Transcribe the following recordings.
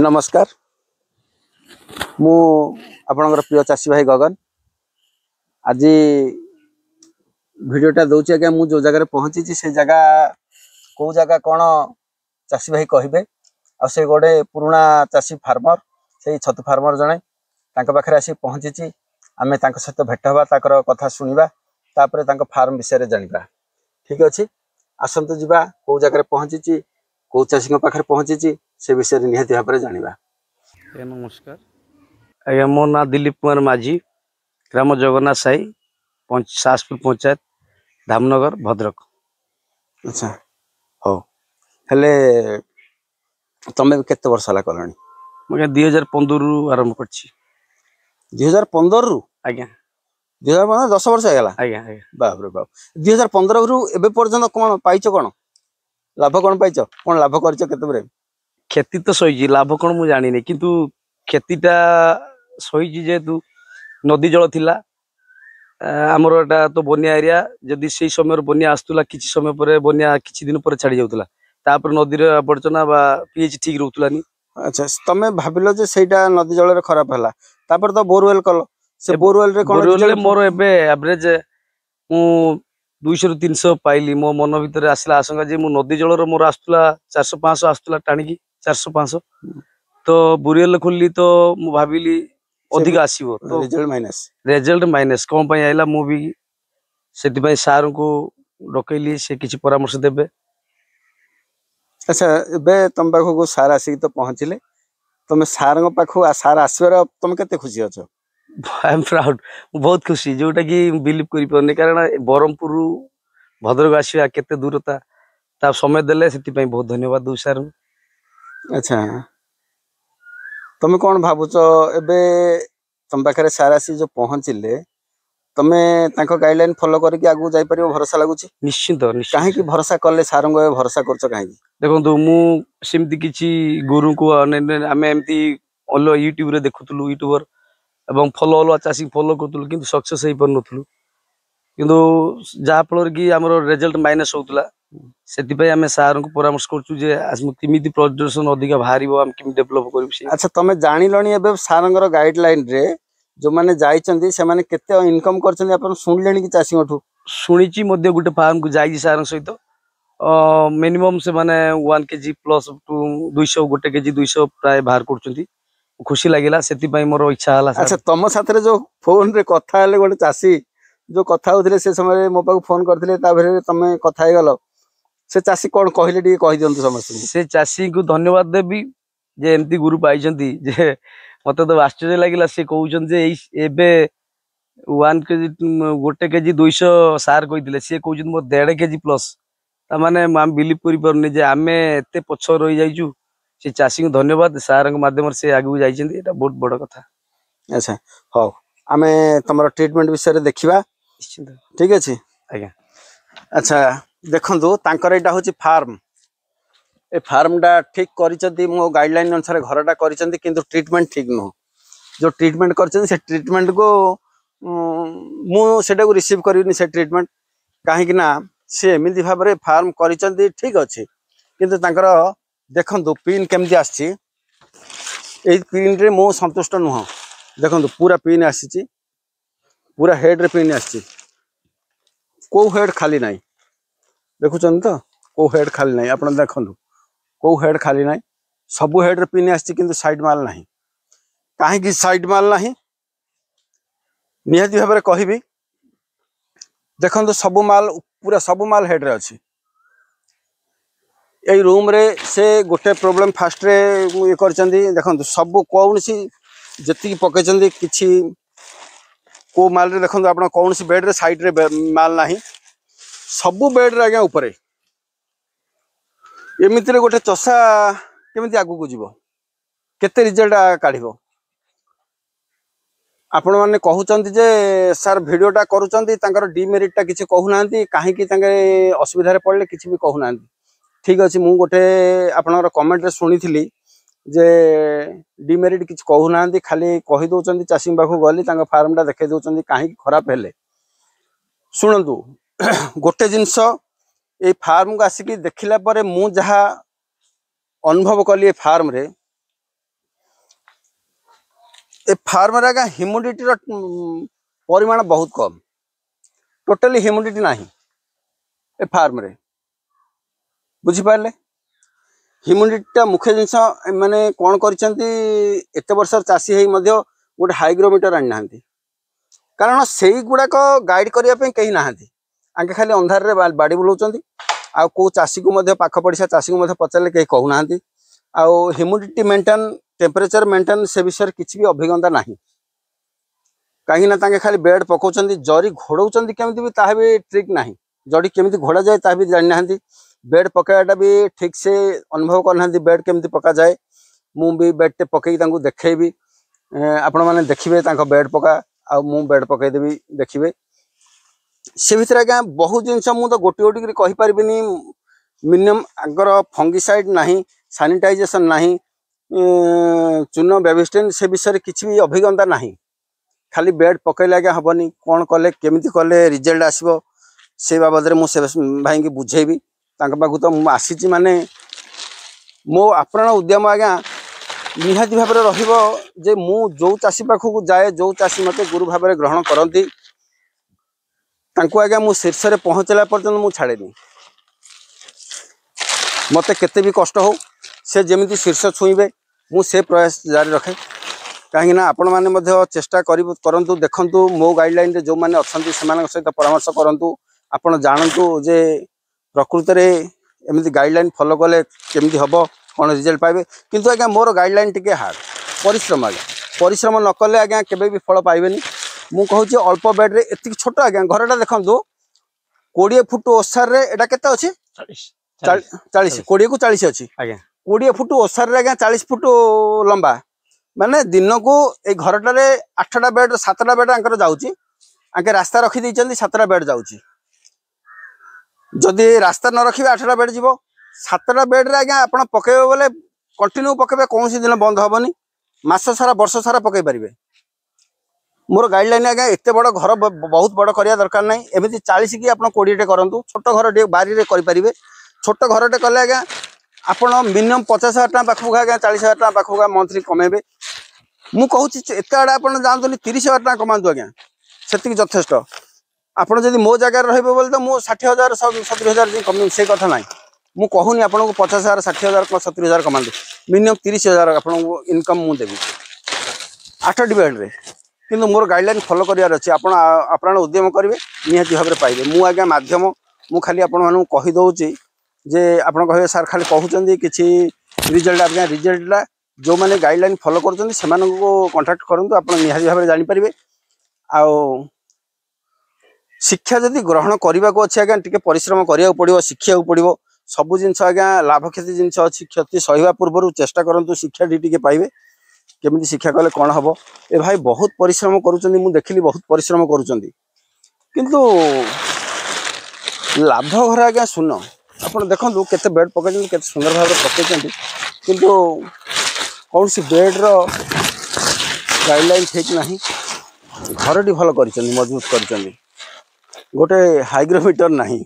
नमस्कार मु आपणकर प्रिय चाषी भाई गगन आज भिडटा दौची आज्ञा मु जो जगह पहुंची से जगह कौ जगह कौन चाषी भाई कहे से गोटे पुराणा चाषी फार्मर से छतु फार्मर जड़े पाखे आसी पहुंची आम सहित भेट हवा कथा शुणा तापर फार्म विषय जाना ठीक अच्छे आसतु जा कौ जगह पहुंची कौ चाषी पाखे पहुंची से विषय निहाती भाव में जाना। नमस्कार आज्ञा मो ना दिलीप कुमार माझी ग्राम जगन्नाथ साई सासपुर पंचायत धामनगर भद्रक। अच्छा हो हेले तमें केते वर्ष है कल? मैं 2015 रु आरंभ कर 2015 रु आज्ञा 2015 10 वर्ष है आज्ञा बाप रे बाप 2015 रु एबे पर्यंत कौन पाइच कौन लाभ कौन पाइच कौन लाभ कर खेती तो सही लाभ कौन मुझे जानी किंतु खेतीटा सही जेहेतु नदी जल थिला आमर एटा तो बनिया एरिया जदि से समय बनिया आसुला किसी समय पर बनिया किसी दिन पर छाड़ी जाउतला तापर नदी आवर्जना बा पीएच ठीक रहउतलानी। अच्छा तमे भाबिलो जे सेटा नदी जल रे खराब हला तापर तो बोरवेल कल से बोरवेल रे कोन बोरवेल मोर एबे एवरेज मु 200 रु 300 पाइली मो मन भीतर आसला आशंका जे मु नदी जल रो मोर आसुला 400 500 आसुला टाणी 400 500 तो बोरवेल खोलली तो मु भाबिली अधिक आसीबो तो रिजल्ट माइनस कौन पई आइला मु भी सेति पई सार को डकैली से किछि परामर्श देबे। अच्छा एबे तुम पाखो सार आसी तो पहुँचले तुम सार पाखो सार आसबार तुम केते खुशी अछ? आई एम प्राउड बहुत खुशी जोटा कि बिलीव करि परने कारण बरहमपुर भद्रक आसीबा केते दूरता ता समय देले सेति पई बहुत धन्यवाद दउ सार। अच्छा तुम कौन भावुच एबे तुम पाखे सार आसी जो पहुँचले तमे तांको गाइडलाइन फॉलो करके आगु जाई परियो भरोसा लागुची? निश्चित काहे कि भरोसा करले सारंग भरोसा करछ काहे कि देखो मु सिमती किछि गुरु को आमे एमती ऑल यूट्यूब रे देखुतलु यूट्यूबर एवं फॉलो ऑल चासी फॉलो करतलु किंतु सक्सेस हे पर नथलु किंतु जा फलर कि हमर रिजल्ट माइनस होतला सेति पई आमे सार को परामर्श करछु जे किमिति प्रोडक्शन अधिक भारिबो हम किमि डेवलप करबी। अच्छा तमे जानिलनी एबे सारंगर गाइडलाइन रे जो माने जाइचंदी से माने केते इनकम करचंदी अपन सुनलेनी कि चासी मठु सुनिची मध्ये गुटे फार्म को जाई सार सहित मिनिमम से माने 1 केजी प्लस टू 200 गोटे केजी 200 प्राय बाहर करचंदी खुशी लागिला सेति पई मोर इच्छा हला। अच्छा तम साथरे जो फोन रे कथा हले गोटे चासी जो कथा होथिले से समय मो पाक फोन करथिले ता भरे तमे कथा हे गलो से चासी कोन कहिले डी कहि दियंतु समस्त से चासी को धन्यवाद देबी जे एमती गुरु पाइचंती जे मते तो आश्चर्य लागिला से कहउचन जे एबे 1 केजी गोटे केजी 200 सार कहिथिले से कहउचन मो 1.5 केजी प्लस ता माने हम बिलीव करि परने जे आमे एते पछ रहि जाइचु से चासी को धन्यवाद सार के माध्यम से आगु जाइचंती एटा बहुत बड़ कथा। अच्छा हो आमे तमरो ट्रीटमेंट विषय रे देखिबा निश्चित ठीक अछि आज्ञा। अच्छा देखंतु तांकर एटा होची फार्म ए फार्म डा ठीक करिचंती मो गाइडलाइन अनुसार घरटा करिचंती किंतु ट्रीटमेंट ठीक न जो ट्रीटमेंट करचंती से ट्रीटमेंट को मु सेटा को रिसीव करिनी से ट्रीटमेंट काहे कि ना से एमिति भाव रे फार्म करिचंती ठीक अछि किंतु तांकर देखंतु पिन केमति आछि ए पिन रे मो संतुष्ट नुह देखंतु पूरा पिन आसीची पूरा हेड रे पिन आसीची को हेड खाली नाही देखुचन तो को हेड खाली नाही आपण देखंतु को हेड खाली नाही सबु हेड रे पिन आसीची किंतु साइड माल नाही काहे कि साइड माल नाही निहाती भाव रे कहिबी देखंतु सबु माल पूरा सबु माल हेड रे अछि ए रूम रे से गोटे प्रॉब्लम फास्ट रे ये करचंदी देखंतु सबु कोनसी जति पकेचंदी किछि को माल रे देखंतु आपण कोनसी बेड रे साइड रे माल नाही सबु बेड रे आगे ऊपर एमिति रे गोटे चसा केमिति आगु को जीवो केते रिजल्ट काढिबो आपण माने कहउचंती जे सर वीडियोटा करूचंती तांकर डिमेरिटटा किछि कहू नांती काहे कि तांगे असुविधा रे पड़ले किछि भी कहू नांती ठीक अछि मु गोटे आपनर कमेंट रे सुनिथिली जे डिमेरिट किछि कहू नांती खाली कहि दोचंती चासी बाखु गली तांगा फार्मटा देखे दोचंती काहे खराब हेले सुनंतु गोटे जिंस ए फार्म को आसिकी देखिला परे मु जहा अनुभव कली फार्म रे ए फार्म आज्ञा ह्यूमिडिटी परिमाण बहुत कम, टोटाली ह्यूमिडिटी नाही ए फार्म रे, बुझिपारे। ह्यूमिडिटी मुख्य जिनस मैंने कौन करते वर्ष चाषी है गोटे हाइग्रोमीटर आनी ना, कारण से गुड़ाक गाइड करने कहीं ना आगे खाली अंधार रे बाड़ी बुलाऊँ। आउ को चाषी को पाख पड़िशा चाषी को पचारे कहीं कहूना। आउ ह्यूमिडिटी मेंटेन टेम्परेचर मेंटेन से विषय किसी भी अभिज्ञता ना, कहीं खाली बेड पकाउं जरी घोड़ाऊँ केमी भी ता भी ट्रिक ना, जड़ी केमी घोड़ा जाए ता भी जानी ना, बेड पकड़ा भी ठीक से अनुभव करना बेड केमी पका जाए। मु भी बेड टे पकई देखेबी, आपण मैंने देखिए बेड पका आ मु बेड पकईदेवी देखिए। से भितर आज्ञा बहुत जिनस मुझे गोटे गोटे कहीपर मिनिमम आगर फंगिसाइड ना, सानिटाइजेशन ना, चून बेबिस्टिन से विषय किसी भी अभिज्ञता ना। खाली बेड पकईले आज्ञा हेनी, कौन कले केमी कले रिजल्ट आसो से बाबद मुझे भाई की बुझेबी। पाखु तो मुझे आसी माने मो आप्राण उद्यम आज्ञा निहाती भाव रे मु जो चाषी पाखक जाए, जो चाषी मत गुरु भाव में ग्रहण करती आज्ञा मु शीर्ष में पहुँचला पर्यंत मु छाड़ेनी। मत केते भी कष्ट हो से जमी शीर्ष छुईबे मु से प्रयास जारी रखे। कहीं आपण मैंने चेष्टा करंतु देखंतु मो गाइडलाइन रे जो मैंने अच्छा से सहित परामर्श करंतु। आपण जानतु जे प्रकृत में एमती गाइडलाइन फॉलो कले केमती हम कौन रिजल्ट पाइबे। किंतु आज्ञा मोर गाइडलाइन टिके हार्ड, परिश्रम आज्ञा परिश्रम न कले आज्ञा केबे भी फल पाइबेनी। मु कहूँ अल्प बेड रे एति छोट आज्ञा घरटा देखंतु 20 फुट ओसार रे एटा केते अछि 40 20 को 40 अछि आज्ञा 20 फुट ओसार रे आज्ञा 40 फुट लंबा, माने दिन को ए घरटारे 8टा बेड 7टा बेड आंकर जाउची। आंके रास्ता रखी दैचंदी 7टा बेड जाउची, जदि रास्ता न रखिबे 8टा बेड जीवो। 7टा बेड रे आज्ञा आपण पकेबे बोले कंटिन्यू पकेबे, कौन सी दिन बंद हबनी, मास सारा वर्ष सारा पकई पारिबे। मोर गाइडलाइन आज्ञा एते बड़ घर बहुत बड़ करिया दरकार नहीं, एमिति 40 की आपण 20 टे करंतु। छोट घर टे बारी रे करि परिबे, छोट घर टे कले आज्ञा आपण मिनिमम 50,000 टका पाखु आज्ञा 40,000 टका पाखु मंथली कमेबे। मु कहूँ एते आड़े आपण जानतुनी 30,000 टका कमांतु आज्ञा, सेतिक यथेष्ट। आपण जदि मो जगह रहिबे बोले तो मु 60,000 70,000 कम से कथा नहीं। मु कहूनी आपन को 50,000 60,000 70,000 कमांतु, मिनिमम 30,000 आपन को इनकम मु देबी 8 बेड रे। किंतु मोर गाइडलाइन फॉलो करियार अछि, आपण आपण उद्यम करिवे निहाती भाबरे पाइबे। मु आज्ञा माध्यम मु खाली आपण मानु कहि दउची जे आपण कहबे सर खाली कहउचंदी किछि रिजल्ट आज्ञा रिजल्टला जो माने गाइडलाइन फॉलो करचंदी सेमान को कांटेक्ट करंतु, आपण निहाती भाबरे जानि परिबे। आ शिक्षा जदि ग्रहण करने को अच्छे आज्ञा टिके परिश्रम करिया पड़िबो, शिखिया पड़िबो। सबु जिनस आज्ञा लाभ क्षति जिनस अच्छी, क्षति सहिबा पूर्व चेष्टा करंतु शिक्षा टिके पाइबे। केमिति शिक्षा कले कौन हम ए भाई बहुत परिश्रम करुचंदी, मु देखिली बहुत परिश्रम करुचंदी, किंतु लाभ घर आज्ञा सुन। आपण देखंतु केते बेड पकैचंदी, केते सुंदर भाव पकैचंदी, किंतु कौन सी बेड रो गाइडलाइन ठीक नहीं। घरटी भल करिचंदी, मजबूत करिचंदी, गोटे हाइग्रोमीटर नहीं,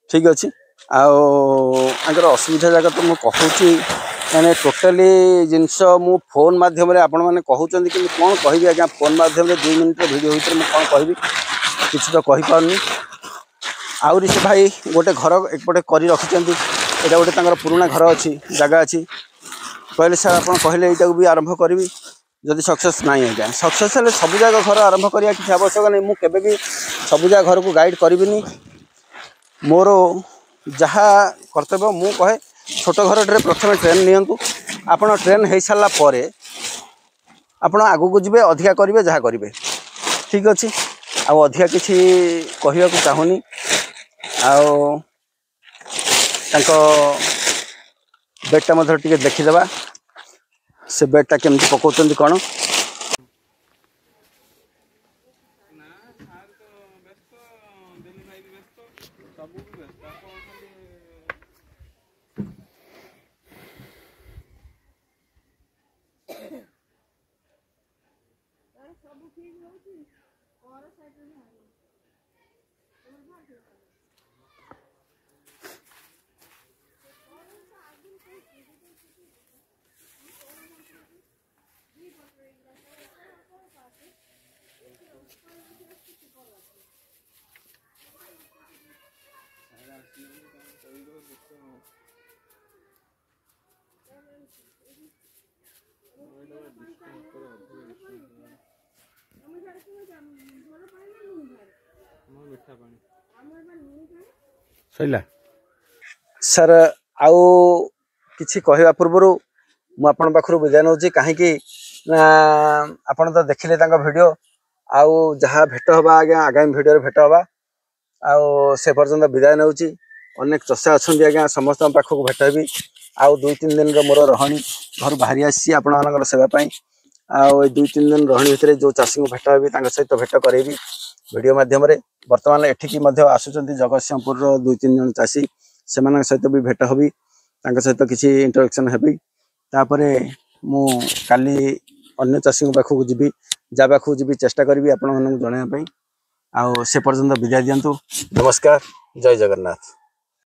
ठीक अच्छे। आंकर असुविधा जगह तो मुझे कहूँ मैंने टोटाली जिनस मु फोन माध्यम आपण मैंने कहते कि कौन कहि आज्ञा फोन माध्यम 2 मिनट वीडियो भर मुझे कौन कहि किसी तो कहीपारनी। आउरी से भाई गोटे घर एकपटे कर रखिंट, यहाँ गोटे पुराना घर अच्छी जगह अच्छी, कहले सर आप कहले यहाँ भी आरंभ करी जदि सक्सेस नहीं आज्ञा सक्सेस हेल्ले सब जगह घर आरंभ करिया किसी आवश्यक नहीं। मुझे केबे भी सब जगह घर को गाइड करिनी, मोर जहाँ कर्तव्य मु कहे छोट घर टे प्रथम ट्रेन नियंतु, आपण ट्रेन हो सारा पर आपण आगू को जीवे अधिका करेंगे जहाँ करेंगे, ठीक अच्छे। अधिका किसी कहवा चाहूनी, बेडटा टे देखीदे से बेडटा केमती पकाउछन्ती कौन। सर आउ किछि कहवा पूर्व मु आपण पाखरु विदाय नउची काहेकि आपण तो देखिले तांका वीडियो आउ जहाँ भेट हवा आज्ञा आगामी वीडियो भेट हवा आउ से पर्यंत विदाय नउची अनेक चषा अच्छा आज्ञा समस्त पाखक भेट हेबी आउ 2-3 दिन मोर रही घर बाहरी आसी आपण सेवाई आउ 2-3 दिन रही भितर जो चाषी को भेट हेबी सहित भेट करेबी वीडियो माध्यम बर्तमान एठिकी आसुचंती जगतसिंहपुर 2-3 जन चाषी से सहित भी भेट हबी सहित किसी इंटरेक्शन हेबी तापरे मु काली अन्य चाषी पाखक जीवी जा पाखक जीवी चेष्टा करी आपण जनवाई आउ से पर्यंत विदाय दिंतु नमस्कार जय जगन्नाथ।